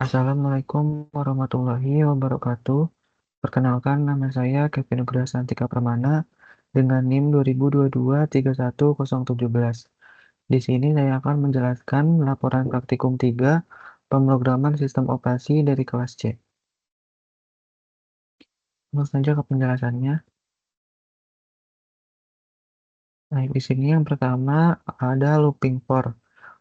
Assalamualaikum warahmatullahi wabarakatuh. Perkenalkan, nama saya Kevin Nugraha Santika Permana dengan NIM 2022-31017. Di sini saya akan menjelaskan laporan praktikum 3 pemrograman sistem operasi dari kelas C. Langsung saja ke penjelasannya. Nah, di sini yang pertama ada looping for.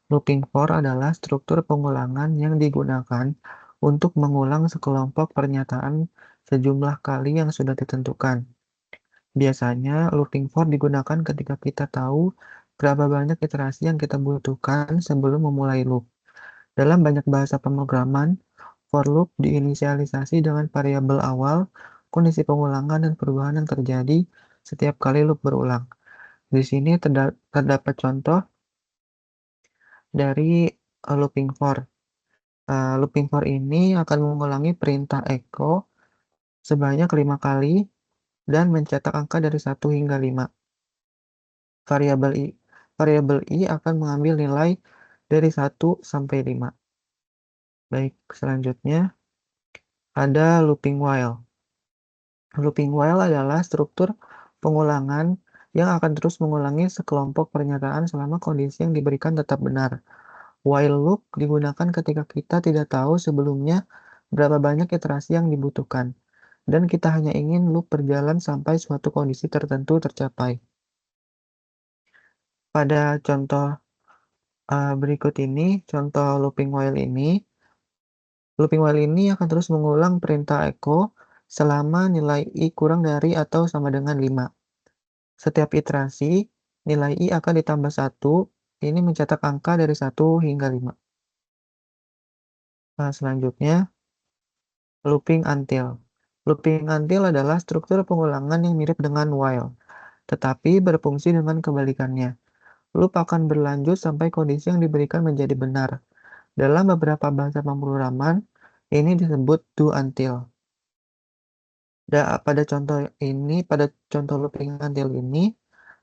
Looping for adalah struktur pengulangan yang digunakan untuk mengulang sekelompok pernyataan sejumlah kali yang sudah ditentukan. Biasanya, looping for digunakan ketika kita tahu berapa banyak iterasi yang kita butuhkan sebelum memulai loop. Dalam banyak bahasa pemrograman, for loop diinisialisasi dengan variabel awal, kondisi pengulangan, dan perubahan yang terjadi setiap kali loop berulang. Di sini terdapat contoh dari looping for. Looping for ini akan mengulangi perintah echo sebanyak 5 kali dan mencetak angka dari 1 hingga 5. Variabel i akan mengambil nilai dari 1 sampai 5. Baik, selanjutnya ada looping while. Looping while adalah struktur pengulangan yang akan terus mengulangi sekelompok pernyataan selama kondisi yang diberikan tetap benar. While loop digunakan ketika kita tidak tahu sebelumnya berapa banyak iterasi yang dibutuhkan, dan kita hanya ingin loop berjalan sampai suatu kondisi tertentu tercapai. Pada contoh berikut ini, contoh looping while ini akan terus mengulang perintah echo selama nilai i kurang dari atau sama dengan 5. Setiap iterasi, nilai i akan ditambah 1, ini mencetak angka dari 1 hingga 5. Nah, selanjutnya, looping until. Looping until adalah struktur pengulangan yang mirip dengan while, tetapi berfungsi dengan kebalikannya. Loop akan berlanjut sampai kondisi yang diberikan menjadi benar. Dalam beberapa bahasa pemrograman, ini disebut do until. Pada contoh looping until ini,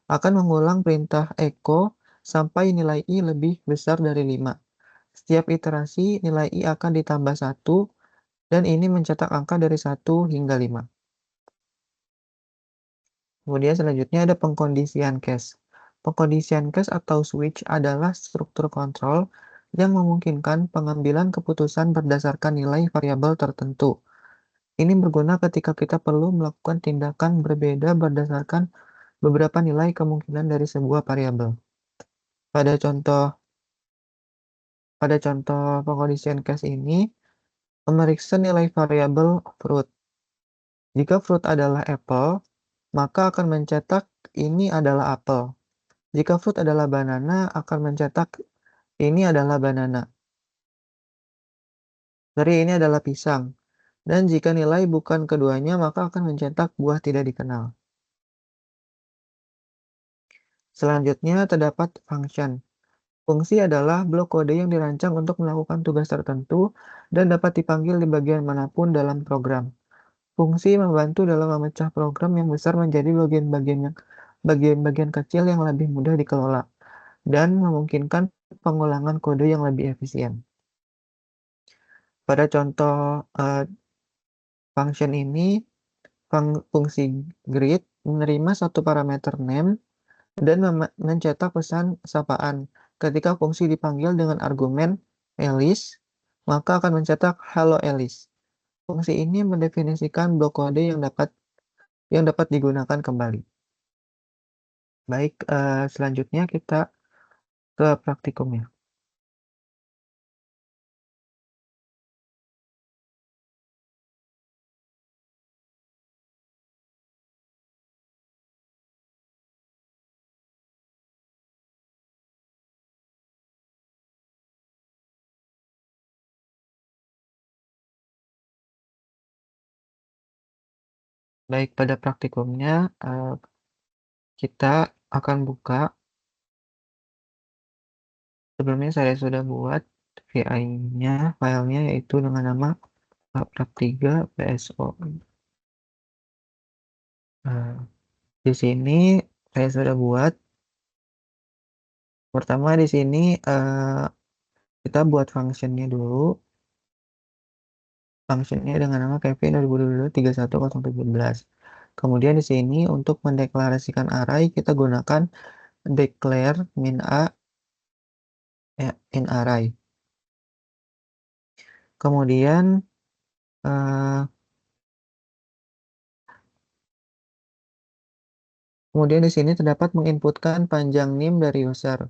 akan mengulang perintah echo sampai nilai i lebih besar dari 5. Setiap iterasi, nilai i akan ditambah 1, dan ini mencetak angka dari 1 hingga 5. Kemudian selanjutnya ada pengkondisian case. Pengkondisian case atau switch adalah struktur kontrol yang memungkinkan pengambilan keputusan berdasarkan nilai variabel tertentu. Ini berguna ketika kita perlu melakukan tindakan berbeda berdasarkan beberapa nilai kemungkinan dari sebuah variabel. Pada contoh pengkondisian case ini, memeriksa nilai variabel fruit. Jika fruit adalah apple, maka akan mencetak ini adalah apel. Jika fruit adalah banana, akan mencetak ini adalah banana. Ini adalah pisang. Dan jika nilai bukan keduanya, maka akan mencetak buah tidak dikenal. Selanjutnya terdapat function. Fungsi adalah blok kode yang dirancang untuk melakukan tugas tertentu dan dapat dipanggil di bagian manapun dalam program. Fungsi membantu dalam memecah program yang besar menjadi bagian-bagian kecil yang lebih mudah dikelola dan memungkinkan pengulangan kode yang lebih efisien. Pada contoh function ini, fungsi greet menerima satu parameter name dan mencetak pesan sapaan. Ketika fungsi dipanggil dengan argumen Alice, maka akan mencetak hello Alice. Fungsi ini mendefinisikan blok kode yang dapat digunakan kembali. Baik, selanjutnya kita ke praktikumnya. Baik, pada praktikumnya kita akan buka. Sebelumnya saya sudah buat VI-nya, filenya yaitu dengan nama prak3 PSO. Di sini saya sudah buat. Pertama di sini kita buat functionnya dulu. Functionnya dengan nama Kevin 2022 Kemudian di sini untuk mendeklarasikan array kita gunakan declare min a in array. Kemudian eh, kemudian di sini terdapat menginputkan panjang NIM dari user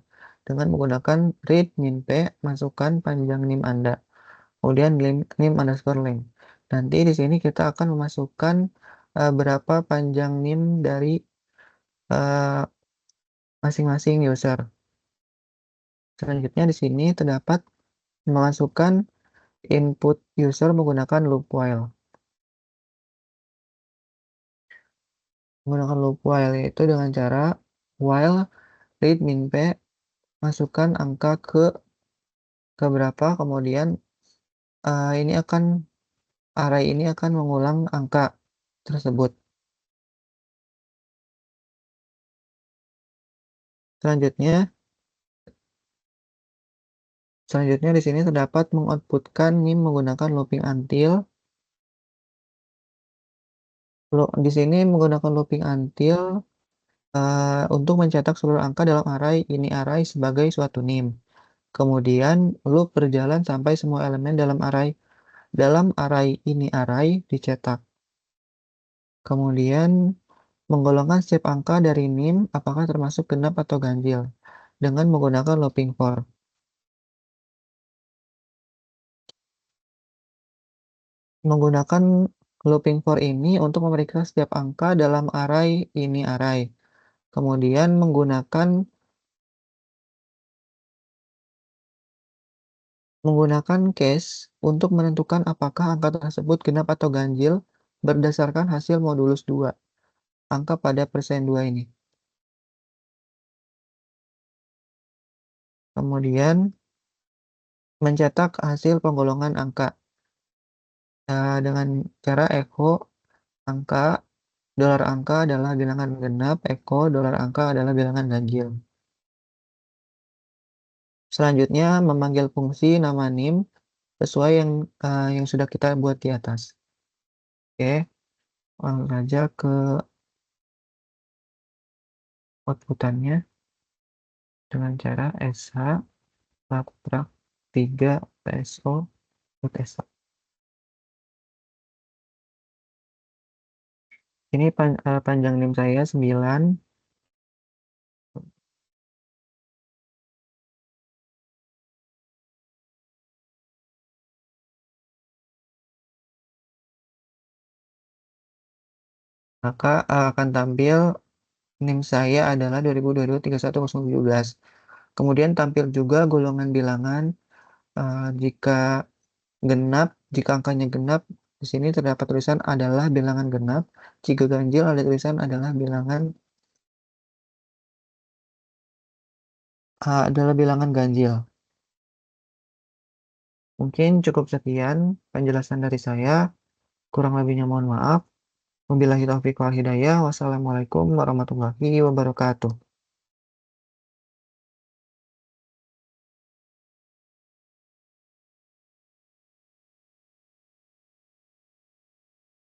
dengan menggunakan read min p, masukkan panjang NIM Anda. Kemudian NIM underscore length. Nanti di sini kita akan memasukkan berapa panjang NIM dari eh, masing-masing user. Selanjutnya di sini terdapat memasukkan input user menggunakan loop while. Menggunakan loop while yaitu dengan cara while read min p, masukkan angka ke berapa, kemudian ini akan array ini akan mengulang angka tersebut. Selanjutnya di sini terdapat mengoutputkan NIM menggunakan looping until. Di sini menggunakan looping until untuk mencetak seluruh angka dalam array ini array sebagai suatu NIM. Kemudian loop berjalan sampai semua elemen dalam array ini array dicetak. Kemudian menggolongkan setiap angka dari NIM apakah termasuk genap atau ganjil dengan menggunakan looping for. Menggunakan looping for ini untuk memeriksa setiap angka dalam array ini array. Kemudian menggunakan case untuk menentukan apakah angka tersebut genap atau ganjil berdasarkan hasil modulus 2, angka pada persen 2 ini. Kemudian mencetak hasil penggolongan angka dengan cara echo angka, dolar angka adalah bilangan genap, echo dolar angka adalah bilangan ganjil. Selanjutnya memanggil fungsi nama NIM sesuai yang sudah kita buat di atas. Oke, langsung saja ke outputannya dengan cara sh subtract 3 pso sh. Ini panjang NIM saya 9. Maka akan tampil NIM saya adalah 2022-31017. Kemudian tampil juga golongan bilangan jika angkanya genap, di sini terdapat tulisan adalah bilangan genap. Jika ganjil ada tulisan adalah bilangan ganjil. Mungkin cukup sekian penjelasan dari saya. Kurang lebihnya mohon maaf. Wabillahi taufiq wal hidayah. Wassalamualaikum warahmatullahi wabarakatuh.